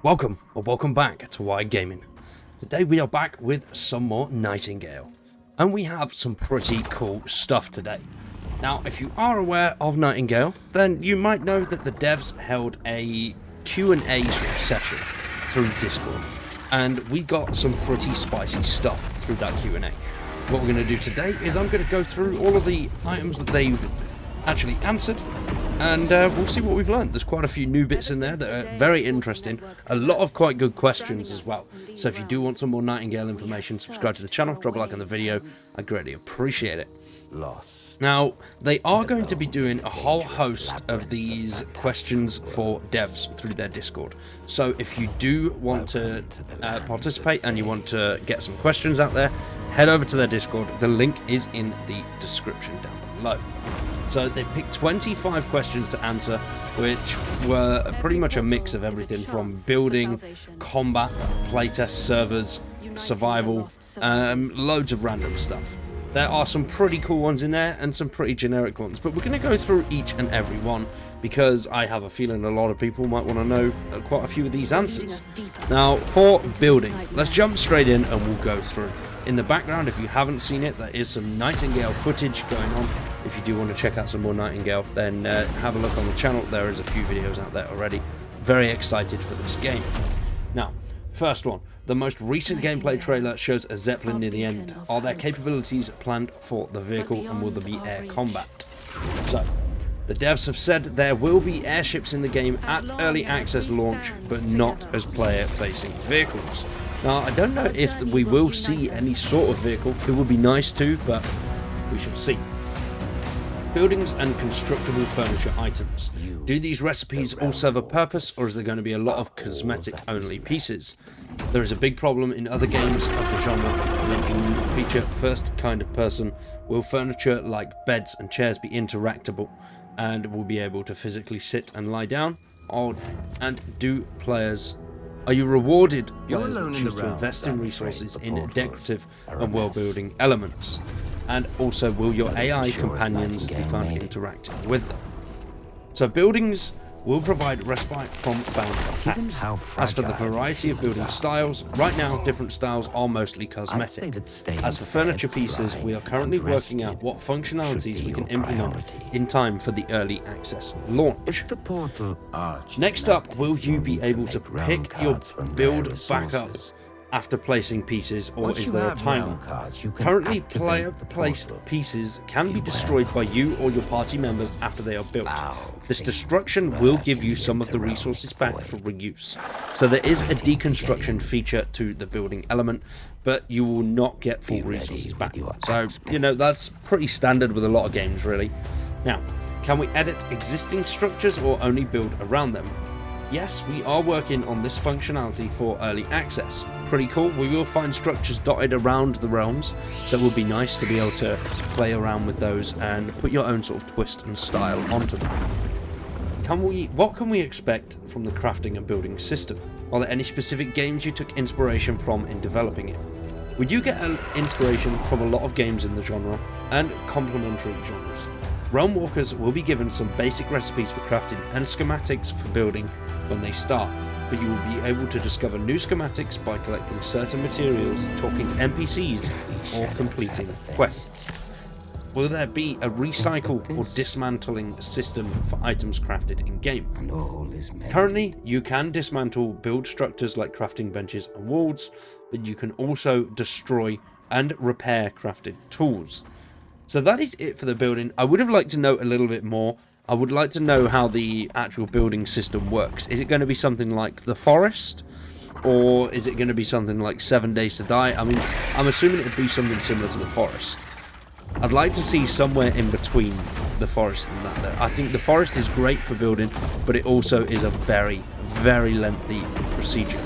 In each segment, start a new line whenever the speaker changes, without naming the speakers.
Welcome or welcome back to Wide Gaming. Today we are back with some more Nightingale, and we have some pretty cool stuff today. Now, if you are aware of Nightingale, then you might know that the devs held a Q&A sort of session through Discord, and we got some pretty spicy stuff through that Q&A. What we're going to do today is I'm going to go through all of the items that they've actually answered, and we'll see what we've learned. There's quite a few new bits in there that are very interesting, a lot of quite good questions as well. So if you do want some more Nightingale information, subscribe to the channel, drop a like on the video, I greatly appreciate it. Now, they are going to be doing a whole host of these questions for devs through their Discord. So if you do want to participate and you want to get some questions out there, head over to their Discord. The link is in the description down below. So they picked 25 questions to answer, which were pretty much a mix of everything from building, combat, playtest servers, survival, loads of random stuff. There are some pretty cool ones in there and some pretty generic ones, but we're going to go through each and every one because I have a feeling a lot of people might want to know quite a few of these answers. Now, for building, let's jump straight in and we'll go through. In the background, if you haven't seen it, there is some Nightingale footage going on. If you do want to check out some more Nightingale, then have a look on the channel. There is a few videos out there already. Very excited for this game. Now, first one. The most recent gameplay trailer shows a Zeppelin near the end. Are there capabilities planned for the vehicle, and will there be air combat? So, the devs have said there will be airships in the game at early access launch, but not as player-facing vehicles. Now, I don't know if we will see any sort of vehicle. It would be nice to, but we shall see. Buildings and constructible furniture items. Do these recipes all serve a purpose, or is there going to be a lot of cosmetic-only pieces? There is a big problem in other games of the genre, and if you feature first kind of person, will furniture like beds and chairs be interactable, and will be able to physically sit and lie down? And do players... Are you rewarded players that choose to invest in resources in decorative and world-building elements? And also, will your AI companions be found interacting with them? So buildings will provide respite from bound attacks. As for the variety of building styles, right now different styles are mostly cosmetic. As for furniture pieces, we are currently working out what functionalities we can implement in time for the early access launch. Next up, will you be able to pick your build back up after placing pieces, or is there a timer? Currently, player-placed pieces can be destroyed by you or your party members after they are built. This destruction will give you some of the resources back for reuse. So there is a deconstruction feature to the building element, but you will not get full resources back. So, you know, that's pretty standard with a lot of games, really. Now, can we edit existing structures or only build around them? Yes, we are working on this functionality for early access. Pretty cool. We will find structures dotted around the realms, so it would be nice to be able to play around with those and put your own sort of twist and style onto them. What can we expect from the crafting and building system? Are there any specific games you took inspiration from in developing it? We do get inspiration from a lot of games in the genre and complementary genres. Realmwalkers will be given some basic recipes for crafting and schematics for building when they start, but you will be able to discover new schematics by collecting certain materials, talking to NPCs, or completing quests. Will there be a recycle or dismantling system for items crafted in-game? Currently, you can dismantle build structures like crafting benches and walls, but you can also destroy and repair crafted tools. So that is it for the building. I would have liked to know a little bit more. I would like to know how the actual building system works. Is it going to be something like The Forest? Or is it going to be something like 7 Days to Die? I mean, I'm assuming it would be something similar to The Forest. I'd like to see somewhere in between The Forest and that there. I think The Forest is great for building, but it also is a very, very lengthy procedure.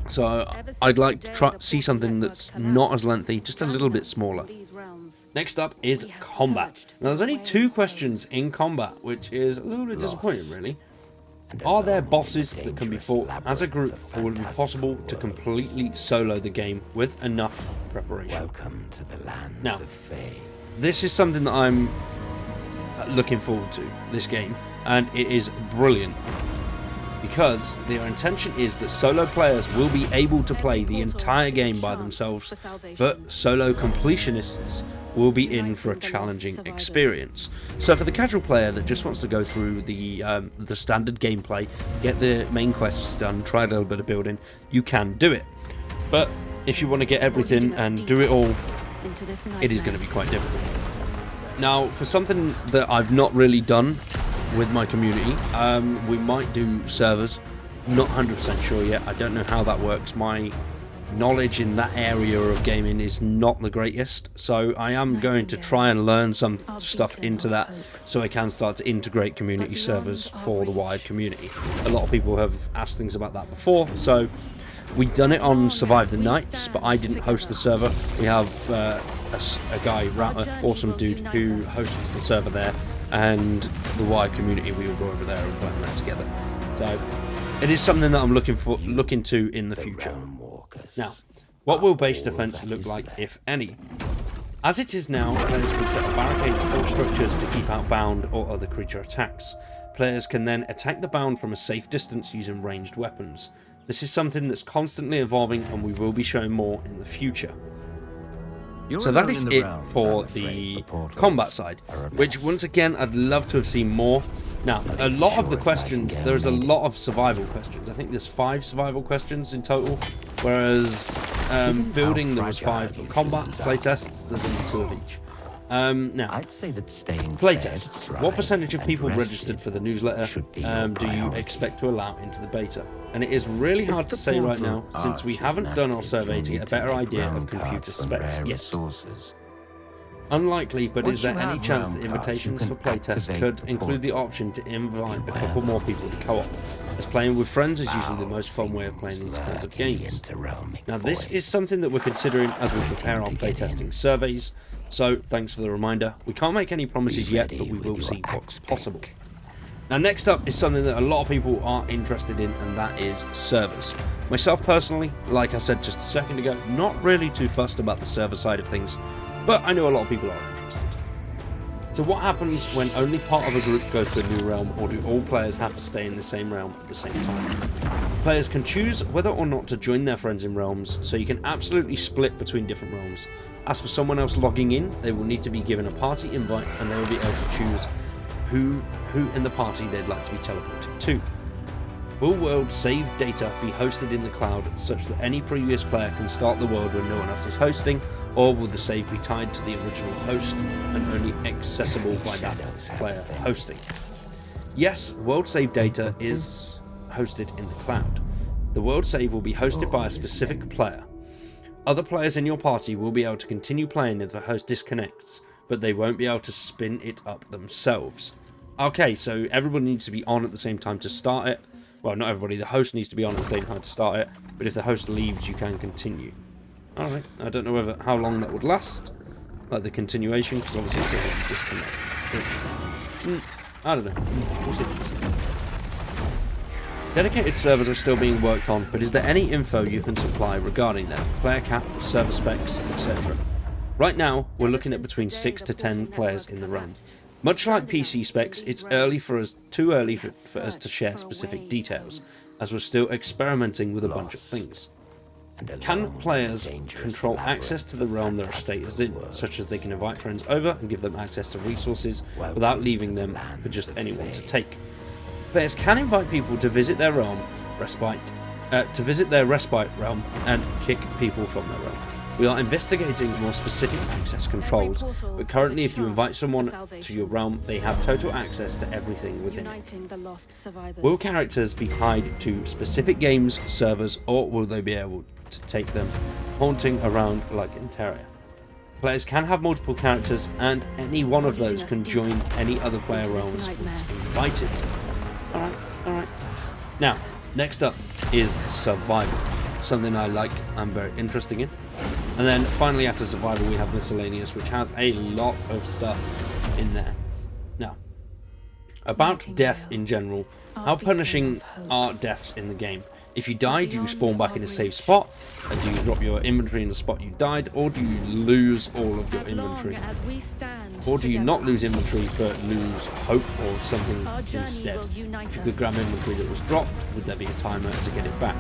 So I'd like to see something that's not as lengthy, just a little bit smaller. Next up is combat. Now there's only 2 questions in combat, which is a little bit disappointing, really. Are there bosses that can be fought as a group, or will it be possible to completely solo the game with enough preparation? Now, this is something that I'm looking forward to, this game, and it is brilliant. because their intention is that solo players will be able to play the entire game by themselves, but solo completionists will be in for a challenging experience. So for the casual player that just wants to go through the standard gameplay, get the main quests done, try a little bit of building, you can do it. But if you want to get everything and do it all, it is going to be quite difficult. Now, for something that I've not really done with my community, we might do servers. Not 100% sure yet. I don't know how that works. My knowledge in that area of gaming is not the greatest, so I am going to try and learn some stuff into that so I can start to integrate community servers for the wide community. A lot of people have asked things about that before, so we've done it on Survive the Nights, but I didn't host the server. We have a guy, an awesome dude, who hosts the server there, and the wide community, we will go over there and plan that together. So it is something that I'm looking to in the future. Now, what will base defense look like, if any? As it is now, players can set up barricades or structures to keep out bound or other creature attacks. Players can then attack the bound from a safe distance using ranged weapons. This is something that's constantly evolving, and we will be showing more in the future. So that is it for the combat side, which once again I'd love to have seen more. Now, a lot of the questions, there's a lot of survival questions. I think there's 5 survival questions in total, whereas building there was 5, but combat playtests there's only 2 of each. Now,
I'd say that staying
playtests. What percentage of people registered for the newsletter do you expect to allow into the beta? And it is really hard to say right now, since we haven't done our survey to get a better idea of computer specs yet. Unlikely, but is there any chance that invitations for playtests could include the option to invite a couple more people to co-op, as playing with friends is usually the most fun way of playing these kinds of games? Now, this is something that we're considering as we prepare our playtesting surveys, so thanks for the reminder. We can't make any promises yet, but we will see what's possible. Now, next up is something that a lot of people are interested in, and that is servers. Myself personally, like I said just a second ago, not really too fussed about the server side of things, but I know a lot of people are interested. So what happens when only part of a group goes to a new realm, or do all players have to stay in the same realm at the same time? Players can choose whether or not to join their friends in realms, so you can absolutely split between different realms. As for someone else logging in, they will need to be given a party invite, and they will be able to choose who in the party they'd like to be teleported to. Will world save data be hosted in the cloud such that any previous player can start the world when no one else is hosting, or will the save be tied to the original host and only accessible by that player hosting? Yes, world save data is hosted in the cloud. The world save will be hosted by a specific player. Other players in your party will be able to continue playing if the host disconnects, but they won't be able to spin it up themselves. Okay, so everybody needs to be on at the same time to start it. Well, not everybody, the host needs to be on at the same time to start it, but if the host leaves, you can continue. Alright, I don't know how long that would last, like the continuation, because obviously it's a disconnect. Which, I don't know, we'll see. Dedicated servers are still being worked on, but is there any info you can supply regarding them? Player cap, server specs, etc. Right now, we're looking at between 6 to 10 players in the realm. Much like PC specs, it's too early for us to share specific details, as we're still experimenting with a bunch of things. Can players control access to the realm their estate is in, such as they can invite friends over and give them access to resources without leaving them for just anyone to take? Players can invite people to visit their respite realm and kick people from their realm. We are investigating more specific access controls, but currently if you invite someone to your realm, they have total access to everything within it. Will characters be tied to specific games, servers, or will they be able to take them haunting around like in Terraria? Players can have multiple characters, and any one of those can join any other player realms once invited. Alright. Now, next up is survival. Something I'm very interested in. And then finally after survival we have miscellaneous, which has a lot of stuff in there. Now, about death in general, how punishing are deaths in the game? If you die, do you spawn back in a safe spot? And do you drop your inventory in the spot you died? Or do you lose all of your inventory? Or do you not lose inventory but lose hope or something instead? If you could grab inventory that was dropped, would there be a timer to get it back?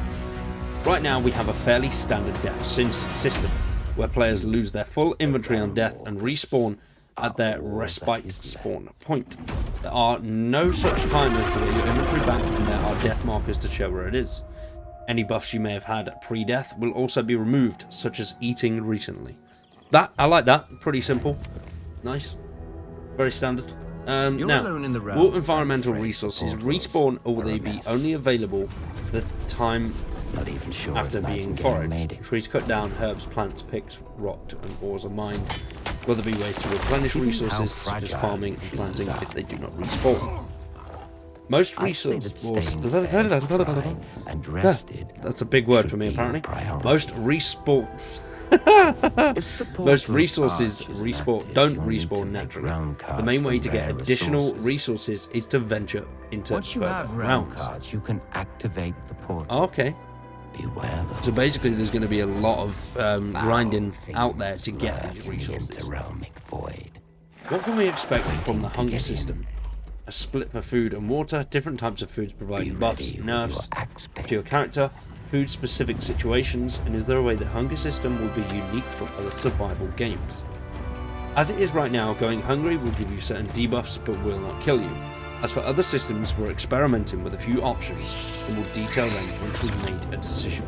Right now we have a fairly standard death system, where players lose their full inventory on death and respawn at their respite spawn point. There are no such timers to get your inventory back, and there are death markers to show where it is. Any buffs you may have had pre-death will also be removed, such as eating recently. I like that. Pretty simple. Nice. Very standard. Now, will environmental resources respawn, or will they be only available the time after being foraged? Trees cut down, herbs, plants, picks, rot, and ores are mined. Will there be ways to replenish resources, such as farming and planting, if they do not respawn? Most resources... That's a big word for me, apparently. Most resources don't respawn naturally. The main way to get additional resources is to venture into further realms.
You can activate the portal.
Okay. So basically there's going to be a lot of grinding out there to get these resources. What can we expect from the hunger system? A split for food and water, different types of foods providing buffs, nerfs to your character, food-specific situations, and is there a way the hunger system will be unique from other survival games? As it is right now, going hungry will give you certain debuffs but will not kill you. As for other systems, we're experimenting with a few options and will detail them once we've made a decision.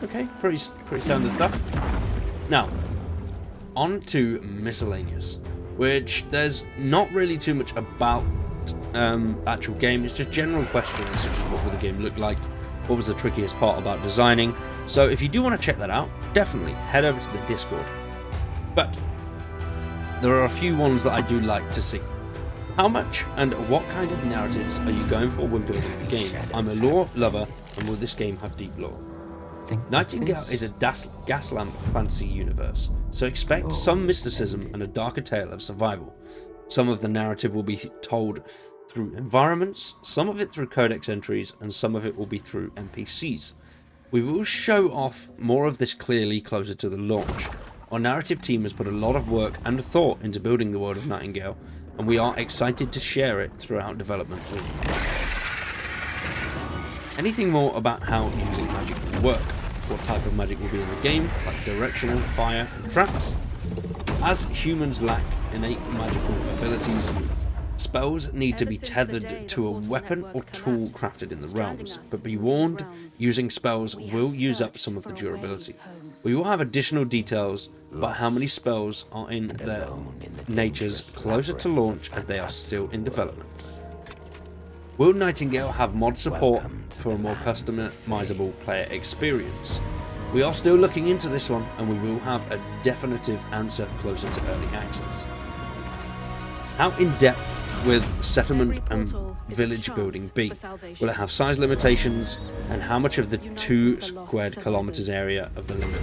Okay, pretty standard stuff. Now, on to miscellaneous, which there's not really too much about actual game. It's just general questions such as what will the game look like, what was the trickiest part about designing. So if you do want to check that out, definitely head over to the Discord. But there are a few ones that I do like to see. How much and what kind of narratives are you going for when building the game? I'm a lore lover, and will this game have deep lore? Nightingale is a Gaslamp Fantasy universe, so expect some mysticism and a darker tale of survival. Some of the narrative will be told through environments, some of it through codex entries, and some of it will be through NPCs. We will show off more of this clearly closer to the launch. Our narrative team has put a lot of work and thought into building the world of Nightingale, and we are excited to share it throughout development with you. Anything more about how using magic will work? What type of magic will be in the game, like directional, fire, and traps? As humans lack innate magical abilities, spells need to be tethered to a weapon or tool crafted in the realms, but be warned, using spells will use up some of the durability. We will have additional details about how many spells are in their natures closer to launch, as they are still in development. Will Nightingale have mod support for a more customizable player experience? We are still looking into this one, and we will have a definitive answer closer to early access. How in-depth with settlement and village building be? Will it have size limitations, and how much of the 2 squared kilometers area of the limit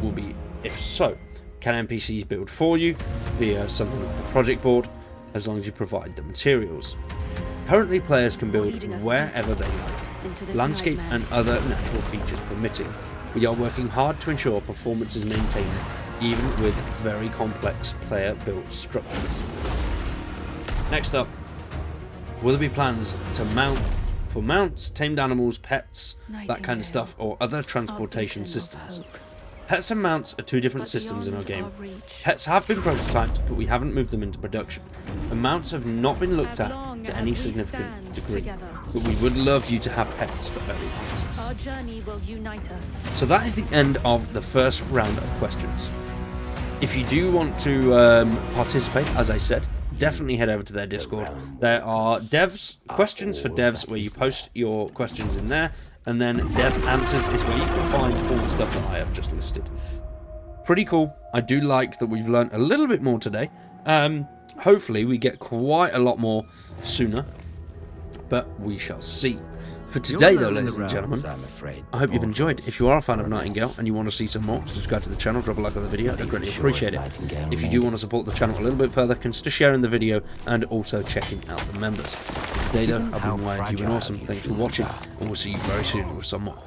will be? If so, can NPCs build for you via something like a project board, as long as you provide the materials? Currently, players can build wherever they like, landscape and other natural features permitting. We are working hard to ensure performance is maintained, even with very complex player-built structures. Next up, will there be plans to mounts, tamed animals, pets, that kind of stuff, or other transportation systems? Pets and mounts are 2 different systems in our game. Pets have been prototyped, but we haven't moved them into production. The mounts have not been looked at to any significant degree, but we would love you to have pets for early access. So that is the end of the first round of questions. If you do want to participate, as I said, definitely head over to their Discord. There are questions for devs, where you post your questions in there, and then dev answers is where you can find all the stuff that I have just listed. Pretty cool. I do like that we've learned a little bit more today. Hopefully we get quite a lot more sooner, but we shall see. For today though, ladies and gentlemen, I hope you've enjoyed. If you are a fan of Nightingale and you want to see some more, subscribe to the channel, drop a like on the video, I'd greatly appreciate it. If you do want to support the channel a little bit further, consider sharing the video and also checking out the members. Data. I've
How
been Wayne. You've been
fragile
awesome.
you
Thanks for
feel
watching,
that.
and we'll see you very soon with some more.